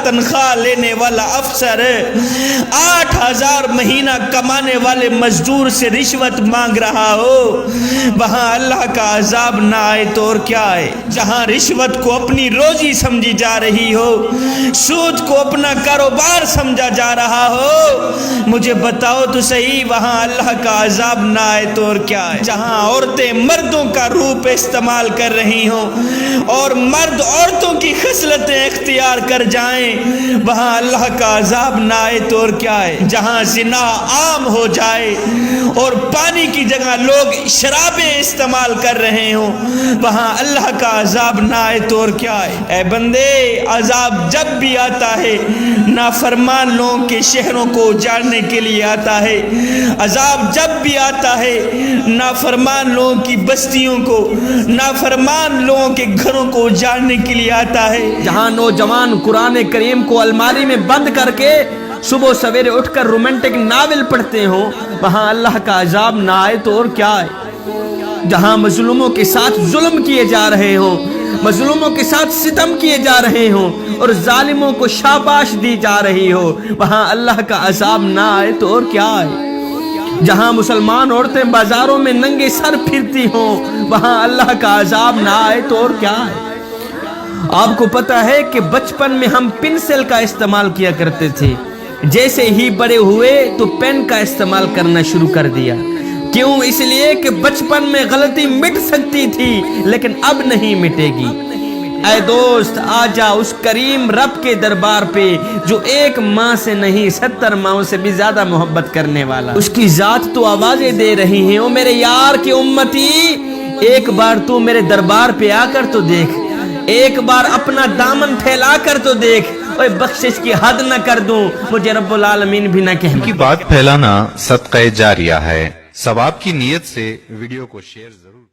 تنخواہ لینے والا افسر 8,000 مہینہ کمانے والے مزدور سے رشوت مانگ رہا ہو، وہاں اللہ کا عذاب نہ آئے تو اور کیا آئے؟ جہاں رشوت کو اپنی روزی سمجھی جا رہی ہو، سود کو اپنا کاروبار سمجھا جا رہا ہو، مجھے بتاؤ تو صحیح وہاں اللہ کا عذاب نہ آئے تو اور کیا آئے؟ جہاں عورتیں مردوں کا روپ استعمال کر رہی ہوں اور مرد عورتوں کی خصلتیں اختیار کر جائیں، وہاں اللہ کا عذاب نہ آئے تو اور کیا آئے؟ جہاں زنا عام ہو جائے اور پانی کی جگہ لوگ شرابیں استعمال کر رہے ہوں، وہاں اللہ کا عذاب نہ آئے تو اور کیا آئے؟ اے بندے، عذاب جب بھی آتا ہے نافرمان لوگوں کے شہروں کو اجاڑنے کے لیے آتا ہے، عذاب جب بھی آتا ہے نافرمان لوگوں کی بستیوں کو، نافرمان لوگوں کے گھروں کو اجاڑنے کے لیے آتا ہے۔ جہاں نوجوان قرآن کریم کو الماری میں بند کر کے صبح سویرے اٹھ کر رومانٹک ناول پڑھتے ہوں، وہاں اللہ کا عذاب نہ آئے تو اور کیا آئے؟ جہاں مظلوموں کے ساتھ ظلم کیے جا رہے ہوں، مظلوموں کے ساتھ ستم کیے جا رہے ہوں اور ظالموں کو شاباش دی جا رہی ہو، وہاں اللہ کا عذاب نہ آئے تو اور کیا آئے؟ جہاں مسلمان عورتیں بازاروں میں ننگے سر پھرتی ہوں، وہاں اللہ کا عذاب نہ آئے تو اور کیا آئے؟ آپ کو پتہ ہے کہ بچپن میں ہم پنسل کا استعمال کیا کرتے تھے، جیسے ہی بڑے ہوئے تو پین کا استعمال کرنا شروع کر دیا۔ کیوں؟ اس لیے کہ بچپن میں غلطی مٹ سکتی تھی لیکن اب نہیں مٹے گی۔ اے دوست، آ جا اس کریم رب کے دربار پہ جو ایک ماں سے نہیں 70 ماؤں سے بھی زیادہ محبت کرنے والا۔ اس کی ذات تو آوازیں دے رہی ہیں، او میرے یار کی امتی، ایک بار تو میرے دربار پہ آ کر تو دیکھ، ایک بار اپنا دامن پھیلا کر تو دیکھ، اوے بخشش کی حد نہ کر دوں، مجھے رب العالمین بھی نہ کہنا۔ کی بات پھیلانا صدقہ جاریہ ہے، ثواب کی نیت سے ویڈیو کو شیئر ضرور